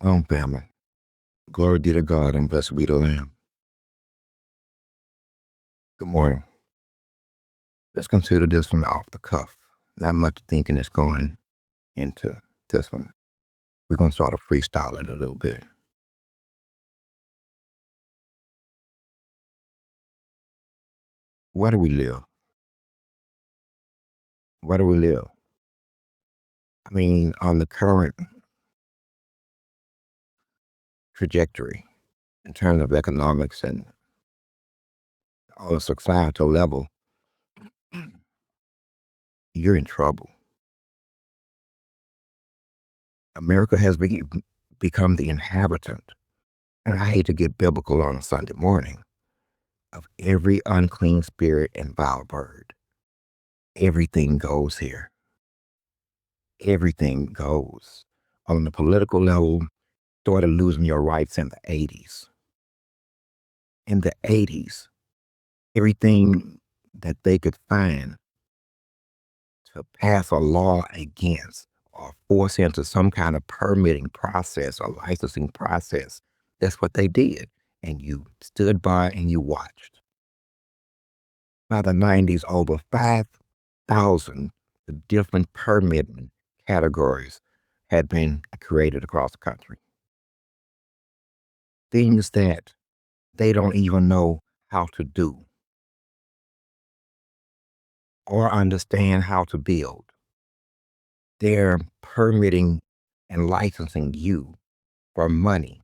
Family. Glory be to God and blessed be the Lamb. Good morning. Let's consider this one off the cuff. Not much thinking is going into this one. We're going to sort of freestyle it a little bit. Where do we live? Where do we live? I mean, on the current trajectory in terms of economics and on a societal level, you're in trouble. America has become the inhabitant, and I hate to get biblical on a Sunday morning, of every unclean spirit and vile bird. Everything goes here. Everything goes. On the political level, started losing your rights in the 80s. In the 80s, everything that they could find to pass a law against or force into some kind of permitting process or licensing process, that's what they did. And you stood by and you watched. By the 90s, over 5,000 different permitting categories had been created across the country. Things that they don't even know how to do or understand how to build. They're permitting and licensing you for money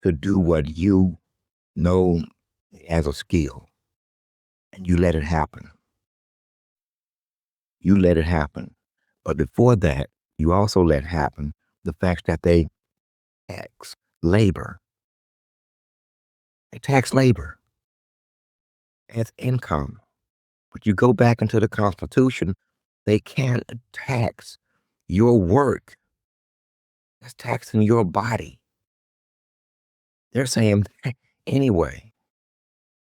to do what you know as a skill. And you let it happen. You let it happen. But before that, you also let happen the fact that they tax labor. They tax labor as income. But you go back into the Constitution, they can't tax your work. That's taxing your body. They're saying, anyway,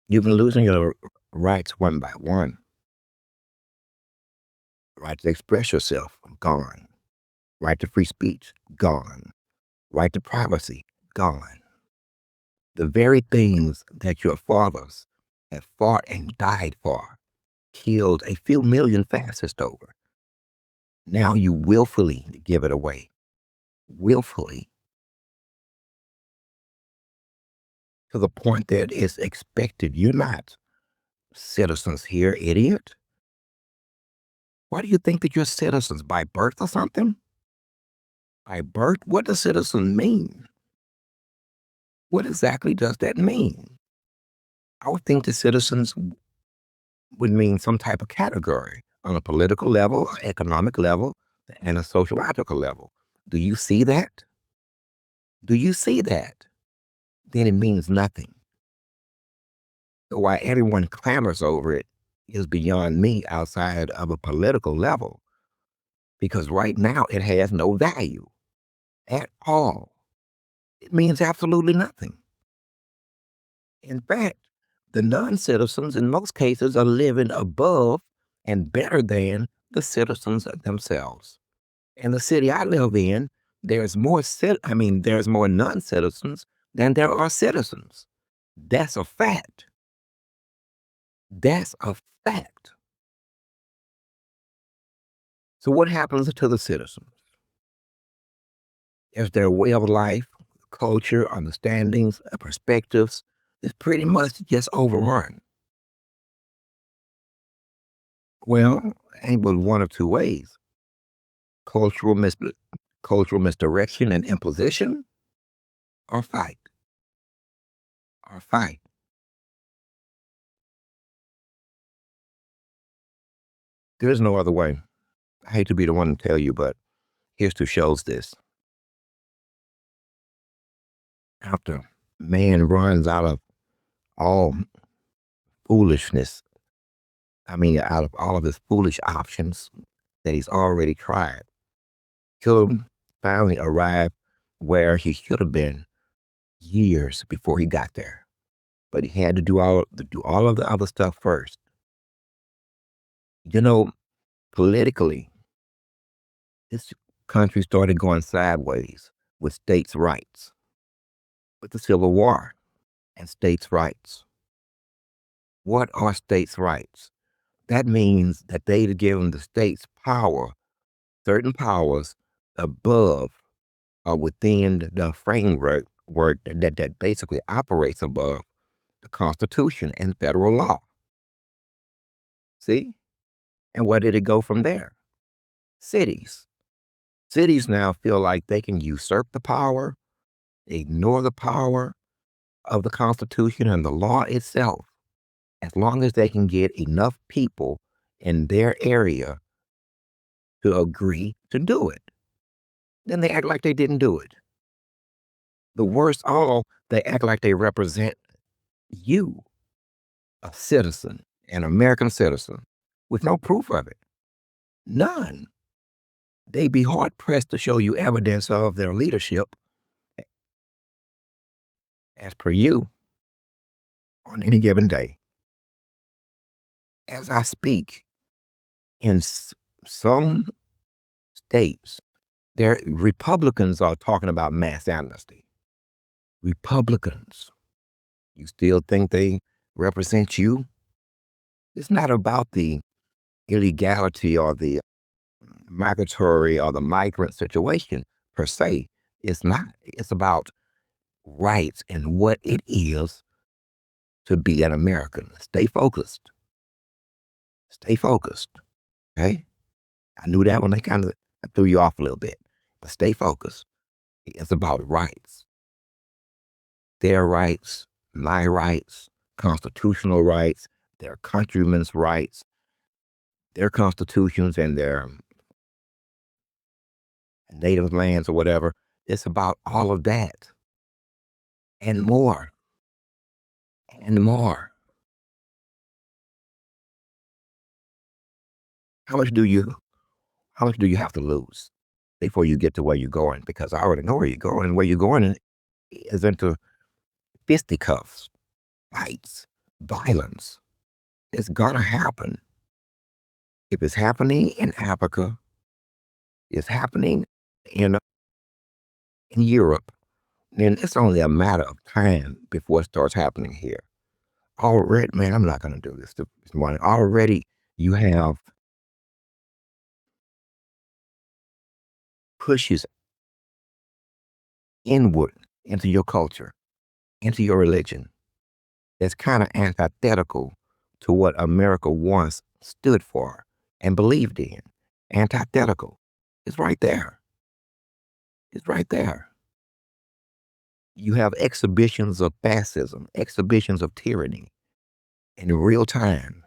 you've been losing your rights one by one. Right to express yourself, gone. Right to free speech, gone. Right to privacy, gone. The very things that your fathers have fought and died for, killed a few million fascists over. Now you willfully give it away. Willfully. To the point that it's expected. You're not citizens here, idiot. Why do you think that you're citizens? By birth or something? By birth? What does citizen mean? What exactly does that mean? I would think the citizens would mean some type of category on a political level, economic level, and a sociological level. Do you see that? Do you see that? Then it means nothing. So why everyone clamors over it is beyond me outside of a political level. Because right now it has no value at all. It means absolutely nothing. In fact, the non-citizens in most cases are living above and better than the citizens themselves. In the city I live in, there's more there's more non-citizens than there are citizens. That's a fact. That's a fact. So what happens to the citizens? Is their way of life, culture, understandings, perspectives is pretty much just overrun. Well, ain't but one of two ways. Cultural, cultural misdirection and imposition, or fight. Or fight. There's no other way. I hate to be the one to tell you, but history shows this. After man runs out of all foolishness, out of all of his foolish options that he's already tried, he'll finally arrive where he should have been years before he got there. But he had to do all of the other stuff first. You know, politically, this country started going sideways with states' rights, with the Civil War and states' rights. What are states' rights? That means that they've given the states power, certain powers above or within the framework that basically operates above the Constitution and federal law. See? And where did it go from there? Cities. Cities now feel like they can usurp the power, ignore the power of the Constitution and the law itself, as long as they can get enough people in their area to agree to do it. Then they act like they didn't do it. The worst all, they act like they represent you, a citizen, an American citizen, with no proof of it. None. They'd be hard pressed to show you evidence of their leadership, as per you, on any given day. As I speak, in some states, Republicans are talking about mass amnesty. Republicans. You still think they represent you? It's not about the illegality or the migratory or the migrant situation per se. It's not. It's about rights and what it is to be an American. Stay focused. Stay focused. Okay? I knew that when I threw you off a little bit. But stay focused. It's about rights. Their rights, my rights, constitutional rights, their countrymen's rights, their constitutions and their native lands or whatever. It's about all of that and more and more. How much do you how much do you have to lose before you get to where you're going? Because I already know where you're going, and where you're going is into fisticuffs, fights, violence. It's gonna happen. If it's happening in Africa, it's happening in Europe, then it's only a matter of time before it starts happening here. Already, man, I'm not gonna do this morning. Already you have pushes inward into your culture, into your religion. That's kind of antithetical to what America once stood for and believed in. Antithetical. It's right there. It's right there. You have exhibitions of fascism, exhibitions of tyranny in real time.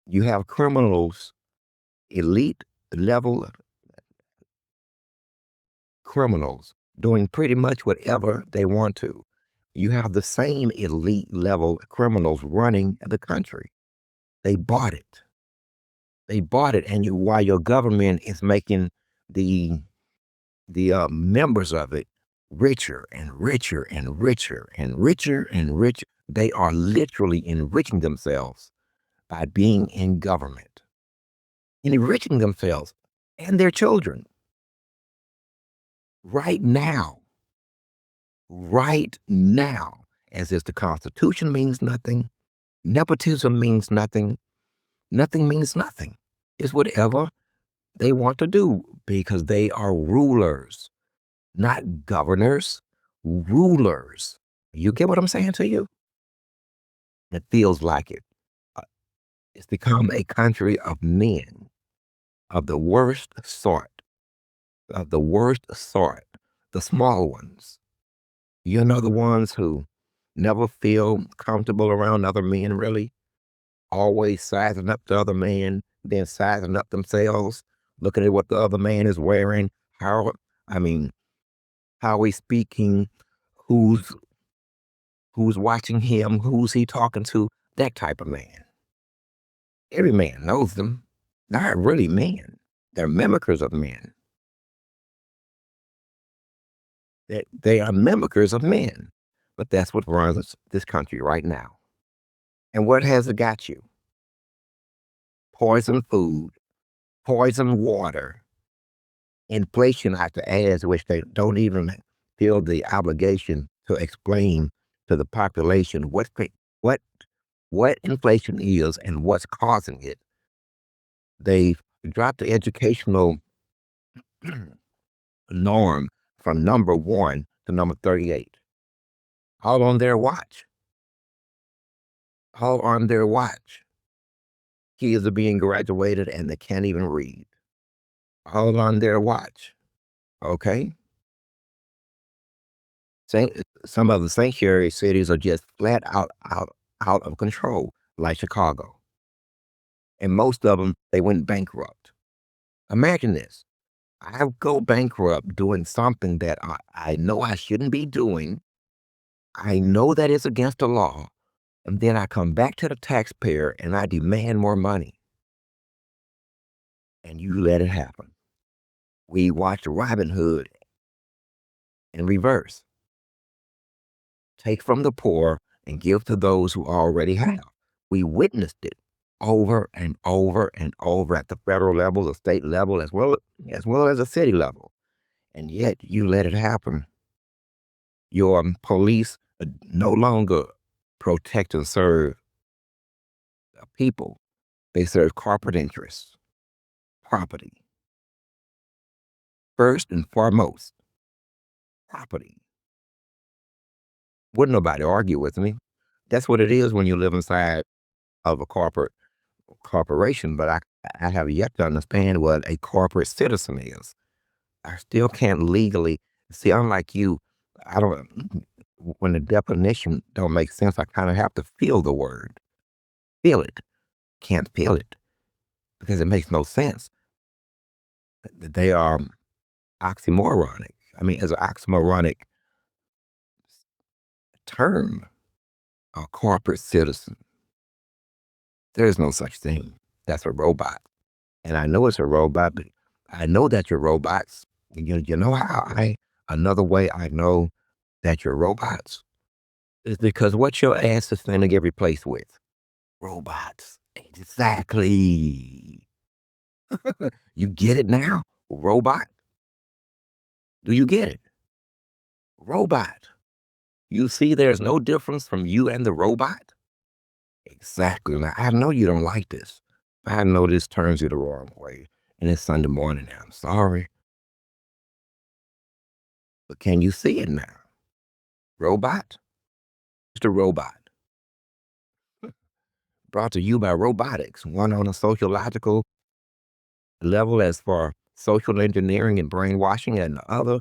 You have criminals, elite level criminals, doing pretty much whatever they want to. You have the same elite level criminals running the country. They bought it. They bought it, and while your government is making the members of it richer and richer and richer and richer and richer, they are literally enriching themselves by being in government and enriching themselves and their children right now. Right now, as if the Constitution means nothing, nepotism means nothing, nothing means nothing. It's whatever they want to do because they are rulers, not governors, rulers. You get what I'm saying to you? It feels like it. Uh, It's become a country of men of the worst sort, of the worst sort, the small ones. You know, the ones who never feel comfortable around other men, really, always sizing up the other man, then sizing up themselves, looking at what the other man is wearing, how, I mean, how he's speaking, who's who's watching him, who's he talking to, that type of man. Every man knows them. Not really men. They're mimickers of men. They are mimickers of men. But that's what runs this country right now. And what has it got you? Poison food, poison water, Inflation after ads, which they don't even feel the obligation to explain to the population what what inflation is and what's causing it. They dropped the educational norm from number 1 to number 38, all on their watch. All on their watch. Kids are being graduated and they can't even read. All on their watch. Okay? Some of the sanctuary cities are just flat out of control, like Chicago. And most of them, they went bankrupt. Imagine this. I go bankrupt doing something that I know I shouldn't be doing. I know that it's against the law. And then I come back to the taxpayer and I demand more money. And you let it happen. We watched Robin Hood in reverse. Take from the poor and give to those who already have. We witnessed it over and over and over at the federal level, the state level, as well as the city level. And yet you let it happen. Your police no longer protect and serve the people. They serve corporate interests, property. First and foremost, property. Wouldn't nobody argue with me. That's what it is when you live inside of a corporation, but I have yet to understand what a corporate citizen is. I still can't legally see, unlike you, I don't, when the definition don't make sense, I kind of have to feel the word. Feel it. Can't feel it because it makes no sense. They are oxymoronic. I mean, as an oxymoronic term, a corporate citizen. There is no such thing. That's a robot. And I know it's a robot, but I know that you're robots. You know how another way I know that you're robots is because what your ass is finna get replaced with? Robots. Exactly. You get it now? Robot? Do you get it? Robot. You see there's no difference from you and the robot? Exactly. Now, I know you don't like this. I know this turns you the wrong way. And it's Sunday morning now. I'm sorry. But can you see it now? Robot? Just a robot. Brought to you by robotics, one on a sociological level as for social engineering and brainwashing, and the other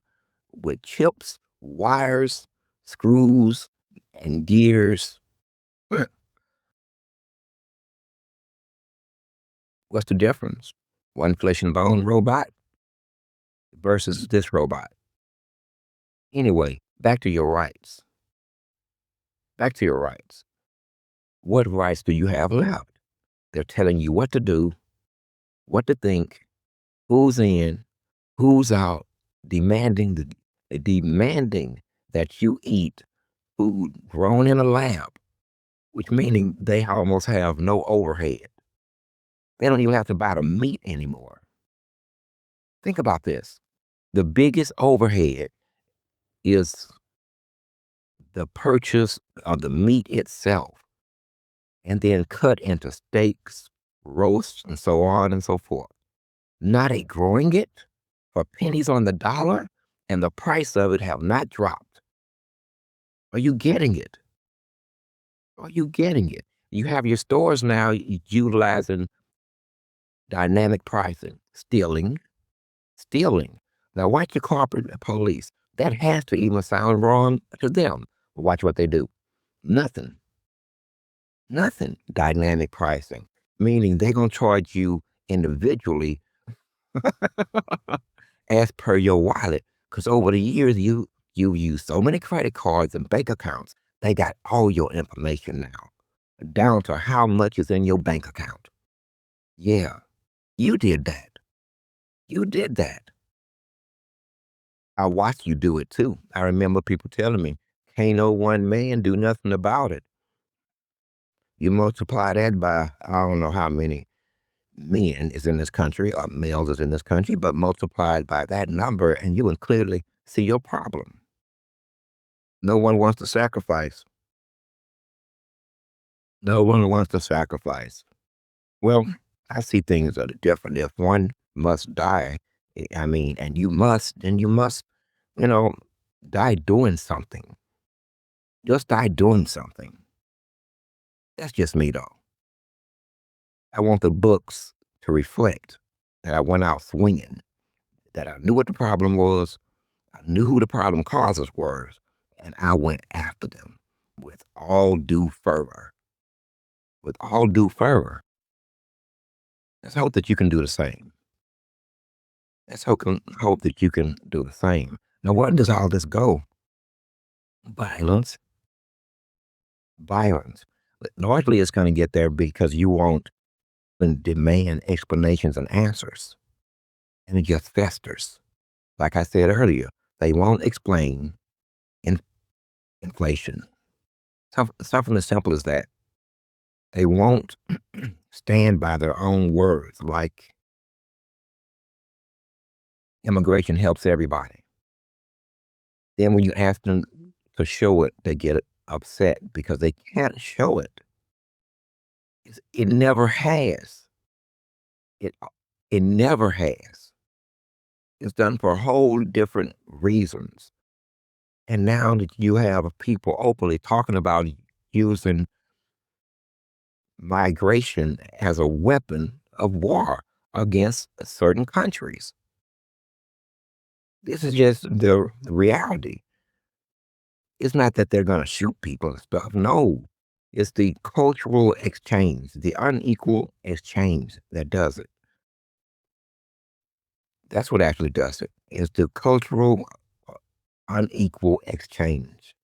with chips, wires, screws, and gears. What's the difference? One flesh and bone robot versus this robot. Anyway, back to your rights. Back to your rights. What rights do you have left? They're telling you what to do, what to think, who's in, who's out, demanding that you eat food grown in a lab, which meaning they almost have no overhead. They don't even have to buy the meat anymore. Think about this. The biggest overhead is the purchase of the meat itself and then cut into steaks, roasts, and so on and so forth. Not a growing it for pennies on the dollar, and the price of it have not dropped. Are you getting it? Are you getting it? You have your stores now utilizing dynamic pricing, stealing. Now watch your corporate police. That has to even sound wrong to them. But watch what they do. Nothing. Nothing. Dynamic pricing, meaning they're going to charge you individually as per your wallet. Because over the years, you used so many credit cards and bank accounts, they got all your information now, down to how much is in your bank account. Yeah, you did that. You did that. I watched you do it too. I remember people telling me, can't no one man do nothing about it. You multiply that by, I don't know how many men is in this country or males is in this country, but multiplied by that number, and you will clearly see your problem. No one wants to sacrifice. No one wants to sacrifice. Well, I see things that are different. If one must die, I mean, and you must, then you must, you know, die doing something. Just die doing something. That's just me, though. I want the books to reflect that I went out swinging, that I knew what the problem was, I knew who the problem causers were, and I went after them with all due fervor. With all due fervor. Let's hope that you can do the same. Let's hope that you can do the same. Now, where does all this go? Violence, violence. But largely, it's going to get there because you won't demand explanations and answers, and it just festers. Like I said earlier, they won't explain in, inflation. Something as simple as that. They won't stand by their own words, like immigration helps everybody. Then when you ask them to show it, they get upset because they can't show it. It never has. It it never has. It's done for whole different reasons. And now that you have people openly talking about using migration as a weapon of war against certain countries. This is just the reality. It's not that they're going to shoot people and stuff. No, it's the cultural exchange, the unequal exchange that does it. That's what actually does it. It's the cultural unequal exchange.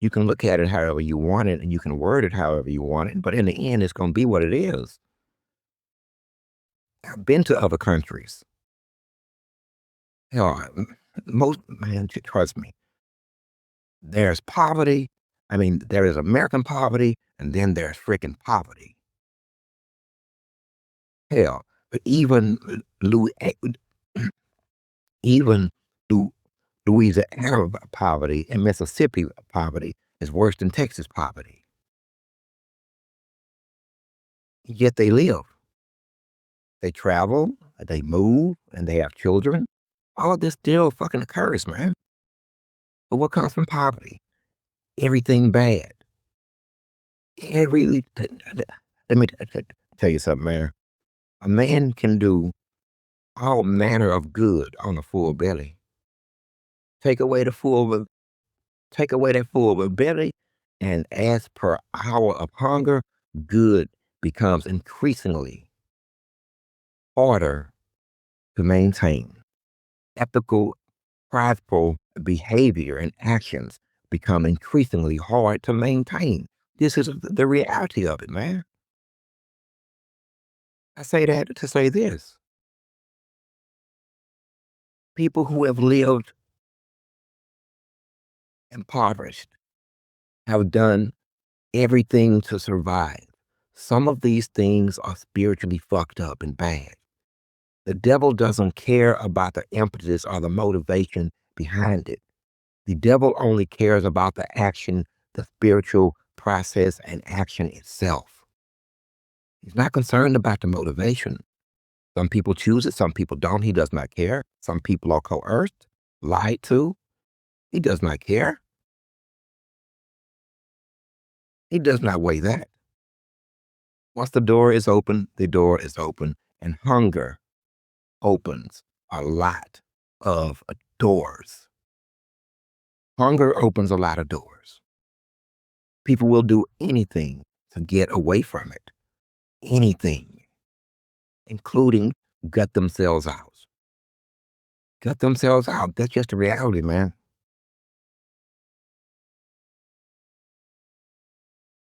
You can look at it however you want it and you can word it however you want it, but in the end, it's going to be what it is. I've been to other countries. Hell, most, man, trust me, there's poverty. I mean, there is American poverty and then there's freaking poverty. Hell, but even Lu- Louisiana poverty and Mississippi poverty is worse than Texas poverty. Yet they live. They travel, they move, and they have children. All of this still fucking occurs, man. But what comes from poverty? Everything bad. Every let me tell you something, man. A man can do all manner of good on a full belly. Take away the full, take away that full belly, and as per hour of hunger, good becomes increasingly harder to maintain. Ethical, prideful behavior and actions become increasingly hard to maintain. This is the reality of it, man. I say that to say this. People who have lived impoverished have done everything to survive. Some of these things are spiritually fucked up and bad. The devil doesn't care about the impetus or the motivation behind it. The devil only cares about the action, the spiritual process and action itself. He's not concerned about the motivation. Some people choose it, some people don't. He does not care. Some people are coerced, lied to. He does not care. He does not weigh that. Once the door is open, the door is open, and hunger opens a lot of doors. Hunger opens a lot of doors. People will do anything to get away from it. Anything, including gut themselves out. Gut themselves out. That's just the reality, man.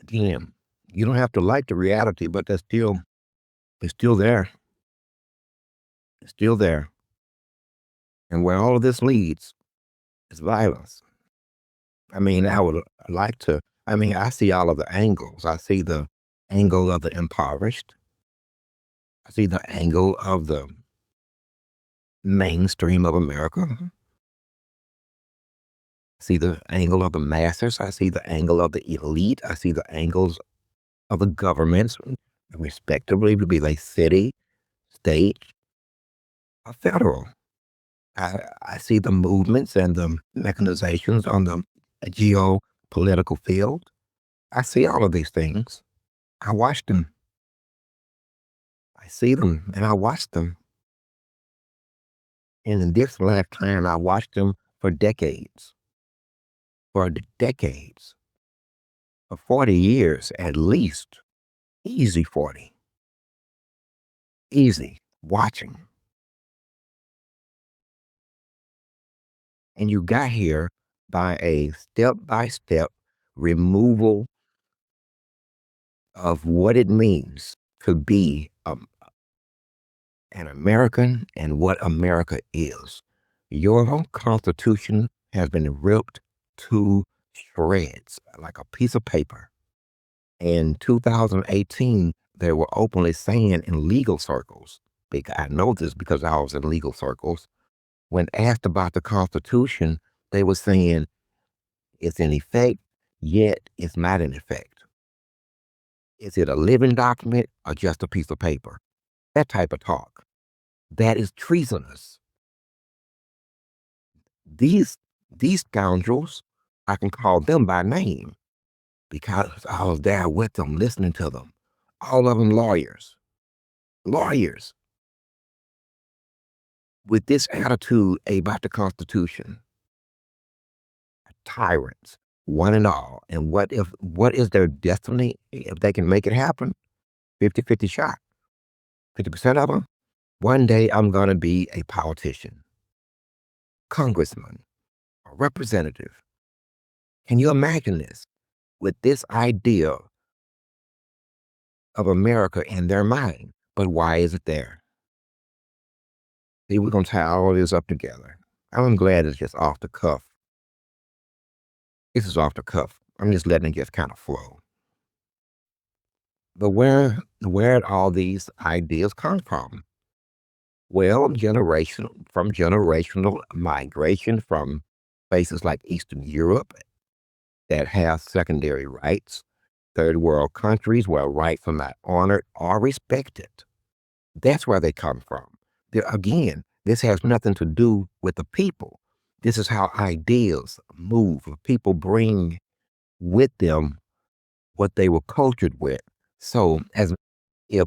Again, you don't have to like the reality, but it's still there. It's still there. And where all of this leads is violence. I mean, I would like to, I mean, I see all of the angles. I see the angle of the impoverished. I see the angle of the mainstream of America. I see the angle of the masses. I see the angle of the elite. I see the angles of the governments, respectively, to be like city, state, or federal. I see the movements and the mechanizations on the geopolitical field. I see all of these things. I watch them. I see them and I watch them. And in this lifetime, I watched them for decades, for decades, for 40 years at least, easy 40, easy watching. And you got here by a step by step removal of what it means to be an American and what America is. Your whole Constitution has been ripped to shreds like a piece of paper. In 2018, they were openly saying in legal circles, because I know this because I was in legal circles, when asked about the Constitution, they were saying it's in effect, yet it's not in effect. Is it a living document or just a piece of paper? That type of talk. That is treasonous. These these scoundrels, I can call them by name because I was there with them, listening to them. All of them lawyers, lawyers with this attitude about the Constitution, tyrants, one and all. And what is their destiny if they can make it happen? 50-50 shot. 50% of them. One day I'm going to be a politician, congressman, a representative. Can you imagine this? With this idea of America in their mind. But why is it there? See, we're going to tie all of this up together. I'm glad it's just off the cuff. This is off the cuff. I'm just letting it just kind of flow. But where did all these ideas come from? Well, from generational migration from places like Eastern Europe that have secondary rights, third world countries where rights are not honored or respected. That's where they come from. Again, this has nothing to do with the people. This is how ideas move. People bring with them what they were cultured with. So, as if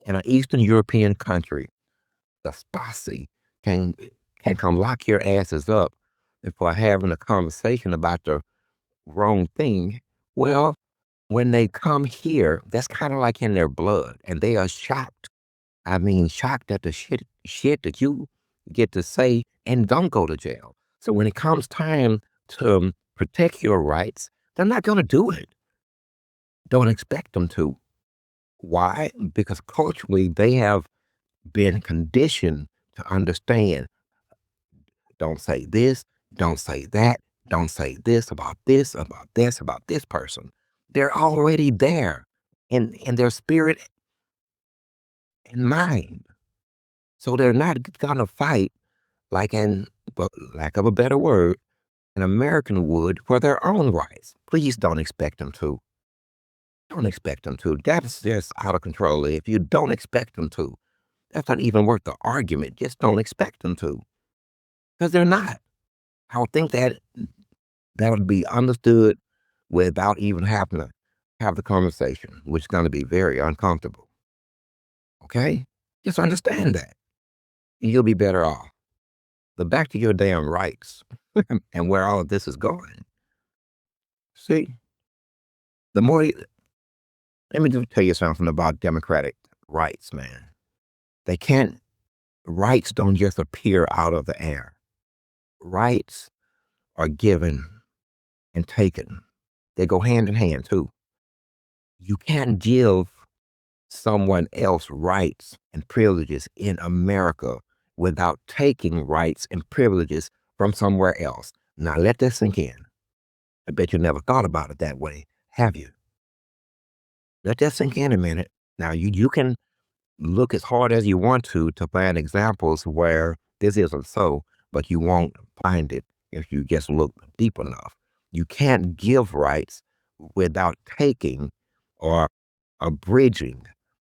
in an Eastern European country, the Spasi can can come lock your asses up for having a conversation about the wrong thing. Well, when they come here, that's kind of like in their blood, and they are shocked. I mean, shocked at the shit that you get to say and don't go to jail. So when it comes time to protect your rights, they're not going to do it. Don't expect them to. Why? Because culturally, they have been conditioned to understand, don't say this, don't say that, don't say this about this, about this, about this person. They're already there in their spirit and mind. So they're not going to fight like but lack of a better word, an American would for their own rights. Please don't expect them to. Don't expect them to. That's just out of control. If you don't expect them to, that's not even worth the argument. Just don't expect them to, because they're not. I would think that that would be understood without even having to have the conversation, which is going to be very uncomfortable. Okay? Just understand that. You'll be better off. But back to your damn rights and where all of this is going. See, the more, let me just tell you something about democratic rights, man. They can't, rights don't just appear out of the air. Rights are given and taken. They go hand in hand too. You can't give someone else rights and privileges in America without taking rights and privileges from somewhere else. Now let that sink in. I bet you never thought about it that way, have you? Let that sink in a minute. Now you can look as hard as you want to find examples where this isn't so, but you won't find it if you just look deep enough. You can't give rights without taking or abridging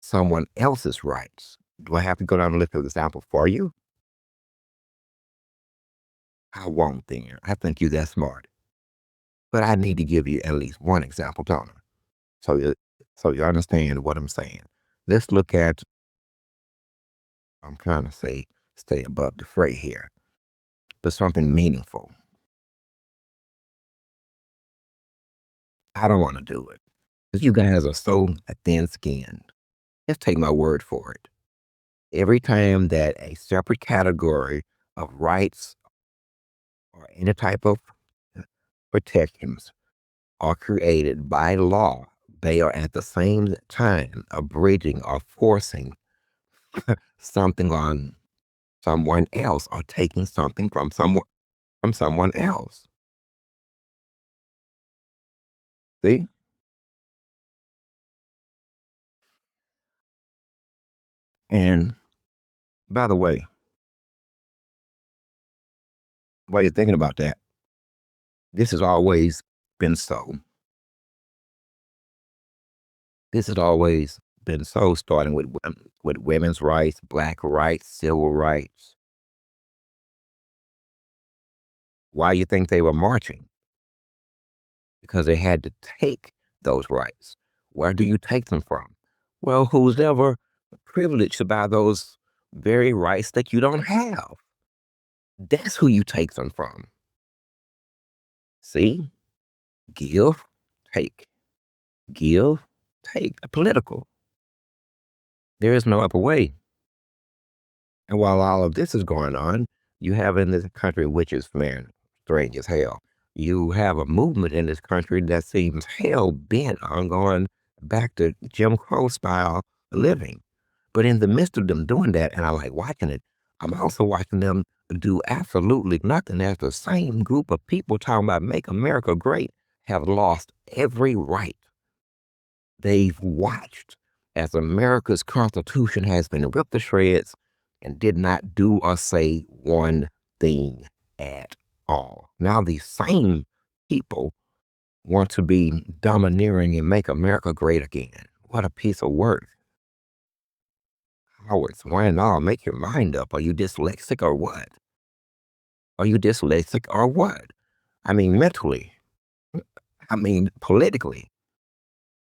someone else's rights. Do I have to go down and look for the example for you? I won't then. I think you're that smart. But I need to give you at least one example, don't I? So you, so you understand what I'm saying. Let's look at, I'm trying to say, stay above the fray here, but something meaningful. I don't want to do it because you guys are so thin skinned. Just take my word for it. Every time that a separate category of rights or any type of protections are created by law, they are at the same time abridging or forcing something on someone else or taking something from someone else. See? And by the way, while you're thinking about that, this has always been so. This has always been so, starting with women's rights, black rights, civil rights. Why you think they were marching? Because they had to take those rights. Where do you take them from? Well, who's ever privileged by those very rights that you don't have? That's who you take them from. See? Give, take. Give, take. Political. There is no other way. And while all of this is going on, you have in this country, which is, man, strange as hell, you have a movement in this country that seems hell bent on going back to Jim Crow style living. But in the midst of them doing that, and I like watching it, I'm also watching them do absolutely nothing as the same group of people talking about make America great have lost every right. They've watched as America's Constitution has been ripped to shreds and did not do or say one thing at all. Now, these same people want to be domineering and make America great again. What a piece of work. Howard, why not? Make your mind up. Are you dyslexic or what? Are you dyslexic or what? I mean, mentally. I mean, politically.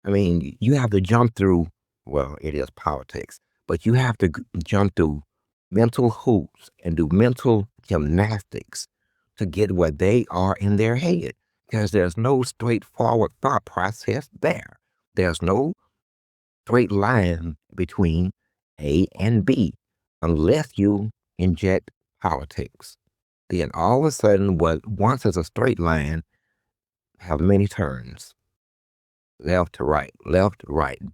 I mean, you have to jump through, well, it is politics, but you have to jump through mental hoops and do mental gymnastics to get where they are in their head. Because there's no straightforward thought process there. There's no straight line between A and B unless you inject politics. Then all of a sudden, what once is a straight line have many turns. Left to right,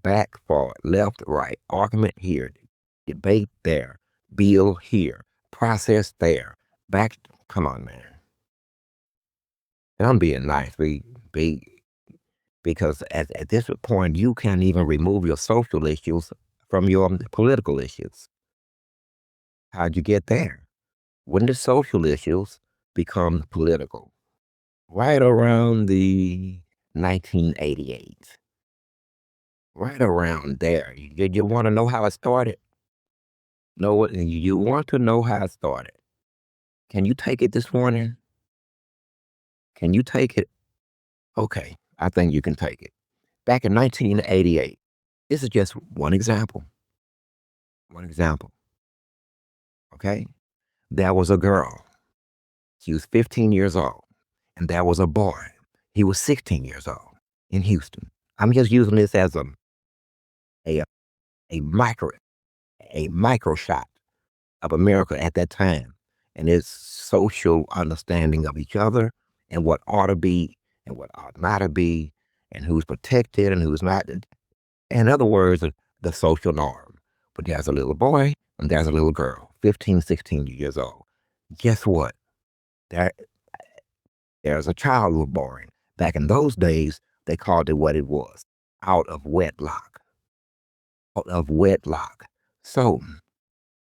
back, forward, left, right, argument here, debate there, bill here, process there, back. Come on, man. And I'm being nice, because at this point, you can't even remove your social issues from your political issues. How'd you get there? When did social issues become political? Right around the 1988. Right around there. You want to know how it started? Know what you want to know how it started. Can you take it this morning? Can you take it? Okay, I think you can take it. Back in 1988, this is just one example. One example. Okay? There was a girl. She was 15 years old. And there was a boy. He was 16 years old in Houston. I'm just using this as a, a micro a micro shot of America at that time and its social understanding of each other and what ought to be and what ought not to be and who's protected and who's not. In other words, the social norm. But there's a little boy and there's a little girl, 15, 16 years old. Guess what? There, there's a child who was born. Back in those days, they called it what it was, out of wedlock. Out of wedlock. So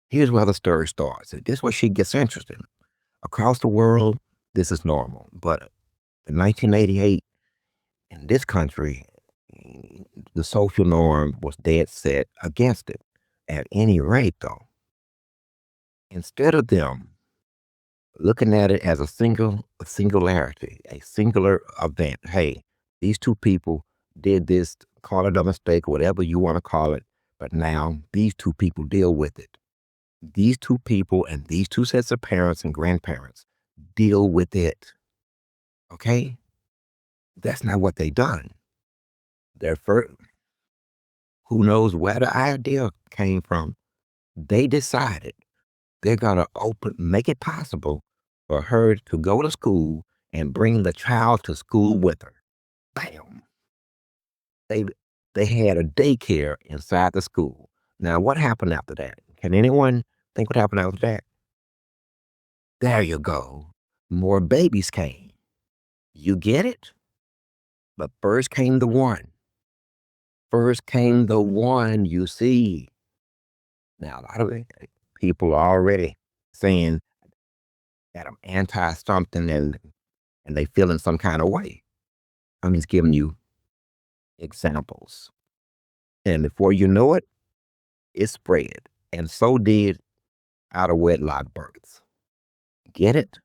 here's where the story starts. And this is where she gets interested. Across the world, this is normal. But in 1988, in this country, the social norm was dead set against it. At any rate, though, instead of them looking at it as a singularity, a singular event, hey, these two people did this, call it a mistake, whatever you want to call it, but now these two people deal with it. These two people and these two sets of parents and grandparents deal with it. Okay? That's not what they done. Their first, who knows where the idea came from? They decided they're gonna make it possible for her to go to school and bring the child to school with her. Bam! They they had a daycare inside the school. Now, what happened after that? Can anyone think what happened after that? There you go. More babies came. You get it? But first came the one. First came the one, you see. Now, a lot of people are already saying that I'm anti something and they feel in some kind of way. I'm just giving you examples. And before you know it, it spread. And so did out of wedlock births. Get it?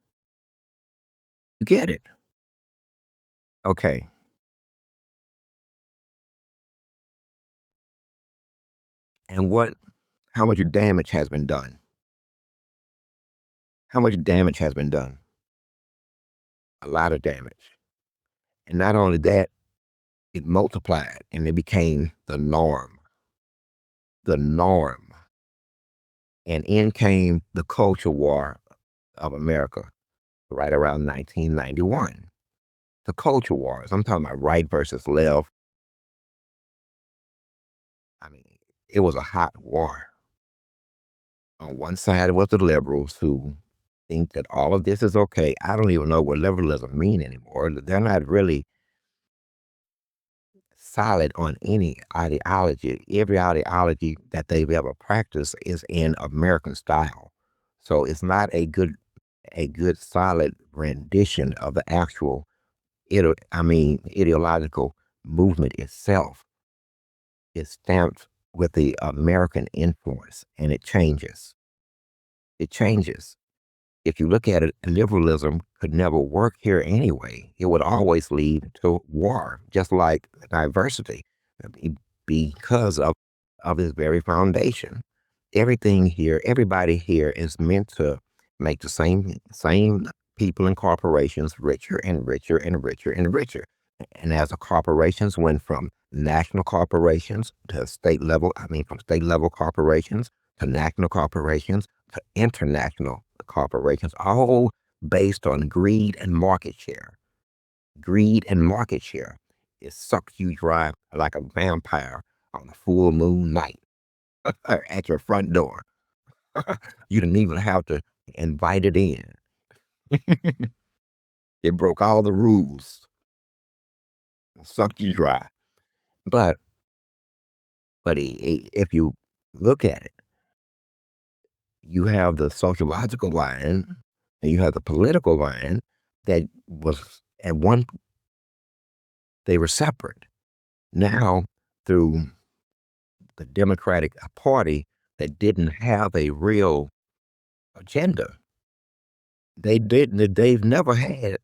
You get it? Okay. And how much damage has been done? How much damage has been done? A lot of damage. And not only that, it multiplied and it became the norm. The norm. And in came the culture war of America right around 1991. The culture wars. I'm talking about right versus left. I mean, it was a hot war. On one side was the liberals who think that all of this is okay. I don't even know what liberalism mean anymore. They're not really solid on any ideology. Every ideology that they've ever practiced is in American style. So it's not a good solid rendition of the actual ideological movement itself. Is stamped with the American influence and it changes. It changes. If you look at it, liberalism could never work here anyway. It would always lead to war, just like diversity, because of its very foundation. Everything here, everybody here is meant to make the same people and corporations richer and richer and richer and richer. And as the corporations went from national corporations to from state level corporations to national corporations to international corporations, all based on greed and market share. Greed and market share. It sucks you dry like a vampire on a full moon night at your front door. You didn't even have to invite it in. It broke all the rules, sucked you dry. But if you look at it, you have the sociological line and you have the political line that was at one they were separate. Now, through the Democratic Party that didn't have a real agenda, they've never had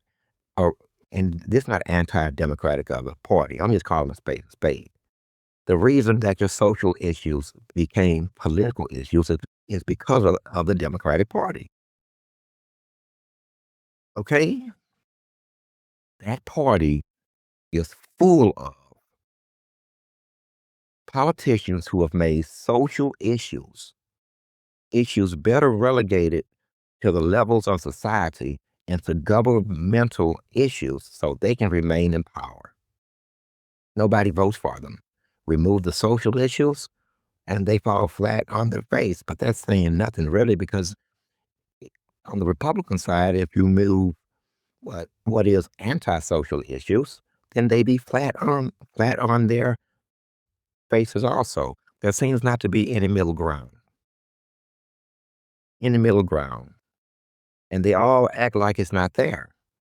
a, and this is not anti-democratic of a party. I'm just calling a spade a spade. The reason that your social issues became political issues is because of the Democratic Party. Okay? That party is full of politicians who have made social issues better relegated to the levels of society and to governmental issues so they can remain in power. Nobody votes for them. Remove the social issues and they fall flat on their face. But that's saying nothing really because on the Republican side, if you move what is antisocial issues, then they be flat on their faces also. There seems not to be any middle ground. Any middle ground. And they all act like it's not there.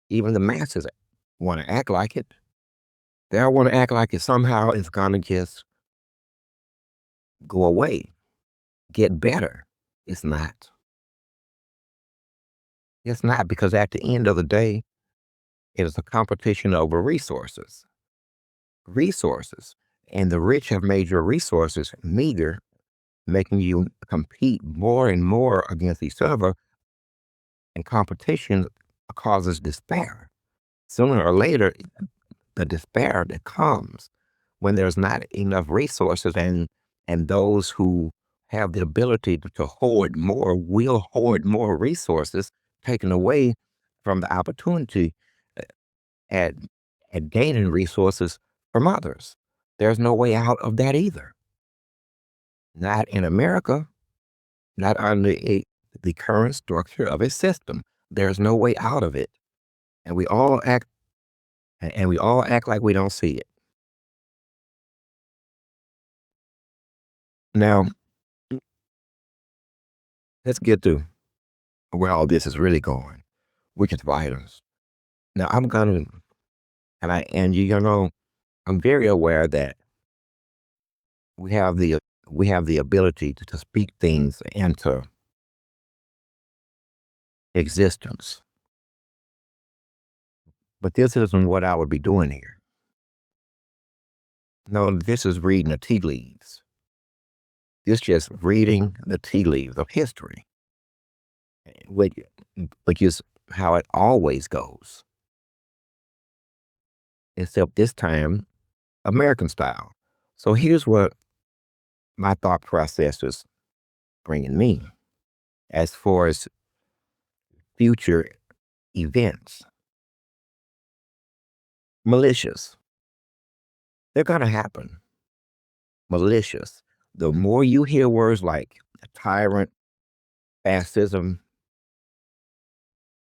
Even the masses want to act like it. They all want to act like it somehow is going to just go away, get better. It's not. It's not, because at the end of the day, it is a competition over resources. Resources. And the rich have made your resources meager, making you compete more and more against each other. And competition causes despair. Sooner or later, the despair that comes when there's not enough resources, and those who have the ability to hoard more will hoard more resources, taken away from the opportunity at, at gaining resources from others. There's no way out of that either. Not in America, not under the current structure of a system. There's no way out of it. And we all act like we don't see it. Now, let's get to where all this is really going, which is violence. Now, I'm gonna, you know, I'm very aware that we have the ability to speak things into existence, but this isn't what I would be doing here. No, this is reading the tea leaves. This just reading the tea leaves of history, which, is how it always goes, except this time American style. So here's what my thought process is bringing me as far as future events. Malicious. They're going to happen. Malicious. The more you hear words like tyrant, fascism,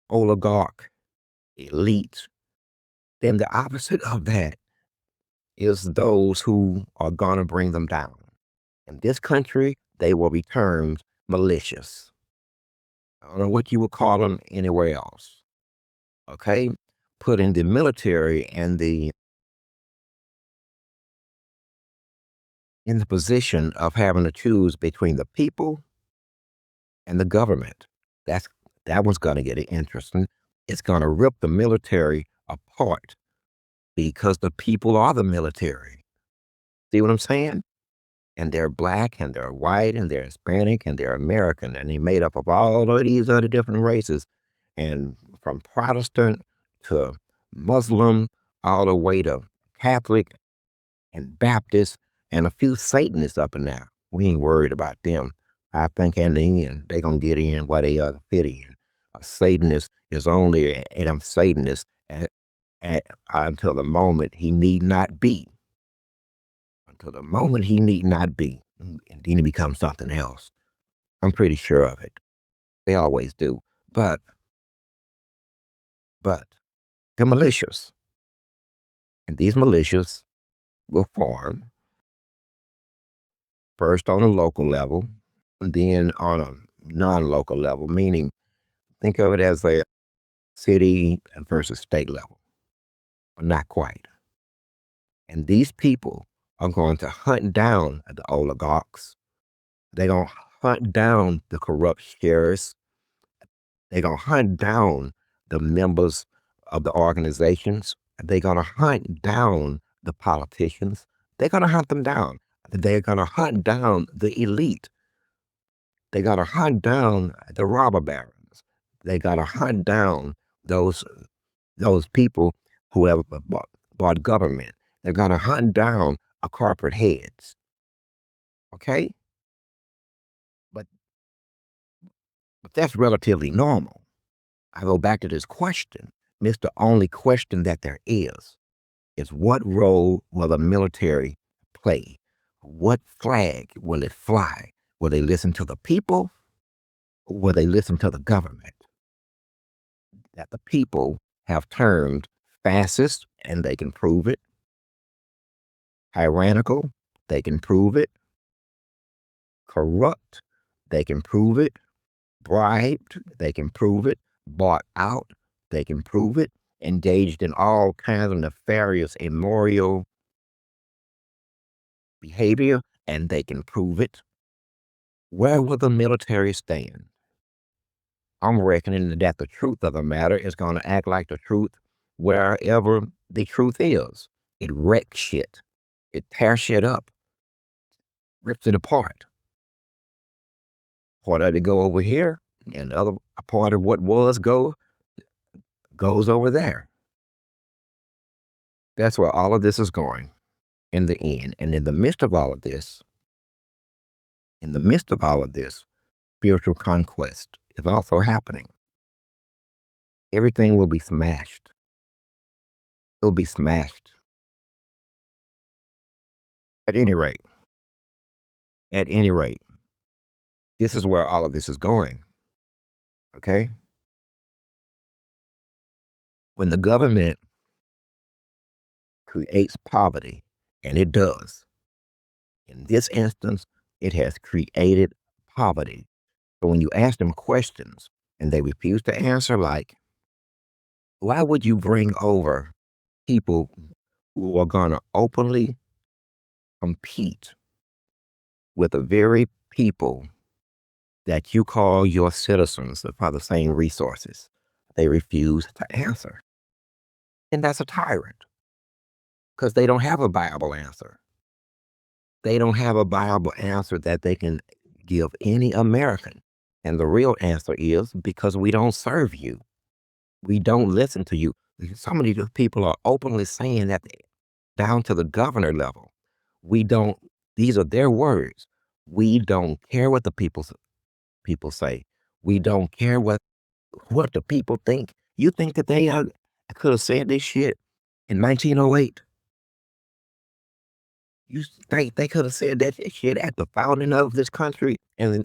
oligarch, elite, then the opposite of that is those who are going to bring them down. In this country, they will be termed malicious. I don't know what you would call them anywhere else. Okay? Put in the military and in the position of having to choose between the people and the government. That's that one's going to get interesting. It's going to rip the military apart because the people are the military. See what I'm saying? And they're black and they're white and they're Hispanic and they're American, and they're made up of all of these other different races, and from Protestant to Muslim all the way to Catholic and Baptist and a few Satanists up in there. We ain't worried about them. I think in the end, they going to get in where they fit in. A Satanist is only a Satanist until the moment he need not be. Until the moment he need not be. And then he becomes something else. I'm pretty sure of it. They always do. But they're malicious. And these militias will form first on a local level, and then on a non-local level, meaning think of it as a city versus state level, but not quite. And these people are going to hunt down the oligarchs. They're going to hunt down the corrupt sheriffs. They're going to hunt down the members of the organizations. They're going to hunt down the politicians. They're going to hunt them down. They're going to hunt down the elite. They got to hunt down the robber barons. They got to hunt down those people who have bought government. They're going to hunt down our corporate heads. Okay, but that's relatively normal. I go back to this question. It's the only question that there is what role will the military play? What flag will it fly? Will they listen to the people? Or will they listen to the government? That the people have termed fascist, and they can prove it, tyrannical, they can prove it, corrupt, they can prove it. Bribed, they can prove it. Bought out, they can prove it. Engaged in all kinds of nefarious, immoral behavior, and they can prove it. Where will the military stand? I'm reckoning that the truth of the matter is going to act like the truth wherever the truth is. It wrecks shit. It tears shit up, rips it apart. Part of it go over here, and the other part of what was goes over there. That's where all of this is going in the end. And in the midst of all of this, spiritual conquest is also happening. Everything will be smashed. It'll be smashed. At any rate, at any rate, this is where all of this is going. Okay? When the government creates poverty, and it does, in this instance, it has created poverty. So when you ask them questions and they refuse to answer, like, why would you bring over people who are going to openly compete with the very people that you call your citizens for the same resources? They refuse to answer. And that's a tyrant because they don't have a viable answer. They don't have a viable answer that they can give any American. And the real answer is because we don't serve you. We don't listen to you. So many people are openly saying that down to the governor level. We don't, these are their words. We don't care what the people say. We don't care what the people think. You think that they could have said this shit in 1908? You think they could have said that shit at the founding of this country and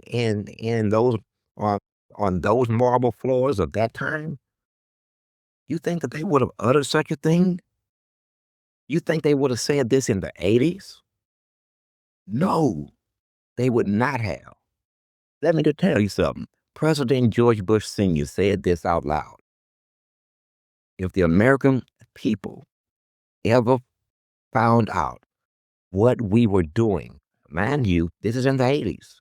those on those marble floors of that time? You think that they would have uttered such a thing? You think they would have said this in the 80s? No, they would not have. Let me just tell you something. President George Bush Sr. said this out loud. If the American people ever found out what we were doing, mind you, this is in the 80s,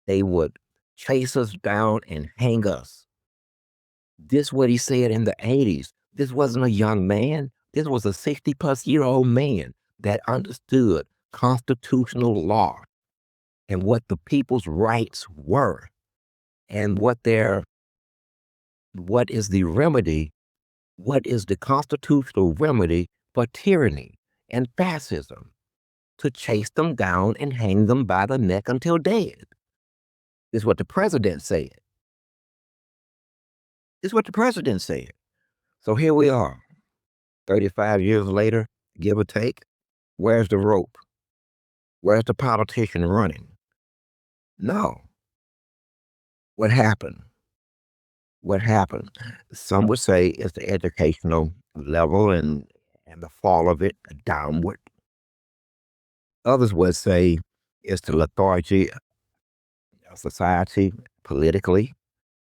they would chase us down and hang us. This is what he said in the 80s. This wasn't a young man. This was a 60-plus-year-old man that understood constitutional law and what the people's rights were and what is the remedy, what is the constitutional remedy for tyranny and fascism, to chase them down and hang them by the neck until dead. This is what the president said. This is what the president said. So here we are, 35 years later, give or take. Where's the rope? Where's the politician running? No. What happened? What happened? Some would say it's the educational level and the fall of it downward. Others would say it's the lethargy of society politically.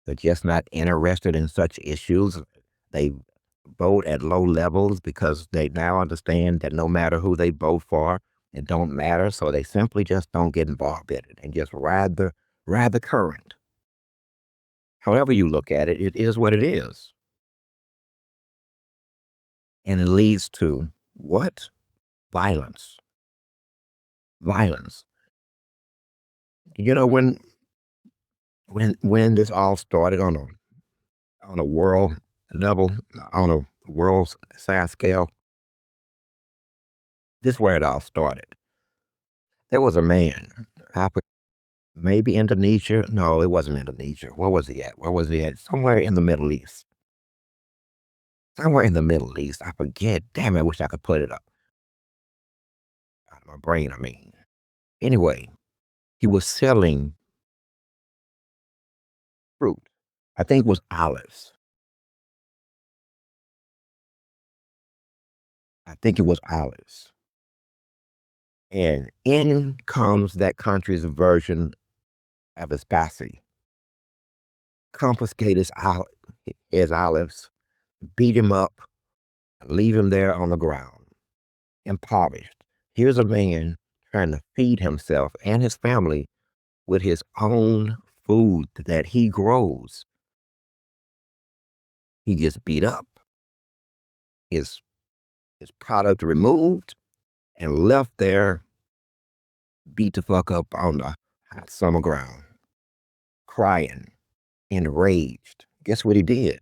They're just not interested in such issues. They vote at low levels because they now understand that no matter who they vote for, it don't matter. So they simply just don't get involved in it and just ride the current. However you look at it, it is what it is. And it leads to what? Violence. Violence. You know, when this all started on a world level, on a world size scale, this is where it all started. There was a man, maybe Indonesia. No, it wasn't Indonesia. Where was he at? Where was he at? Somewhere in the Middle East. Somewhere in the Middle East. I forget. Damn, I wish I could put it up. Out of my brain, I mean. Anyway, he was selling fruit. I think it was olives. I think it was olives. And in comes that country's version of Vespasi. Confiscate his olives, beat him up, leave him there on the ground, impoverished. Here's a man trying to feed himself and his family with his own food that he grows. He gets beat up, his, his product removed, and left there beat the fuck up on the hot summer ground, crying, enraged. Guess what he did?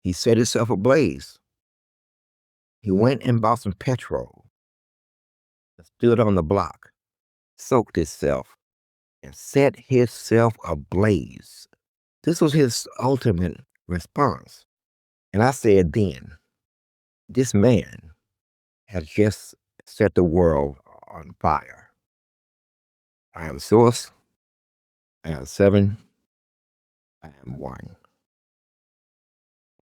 He set himself ablaze. He went and bought some petrol, stood on the block, soaked himself, and set himself ablaze. This was his ultimate response. And I said then, this man has just set the world on fire. I am Source. I am 7. I am 1.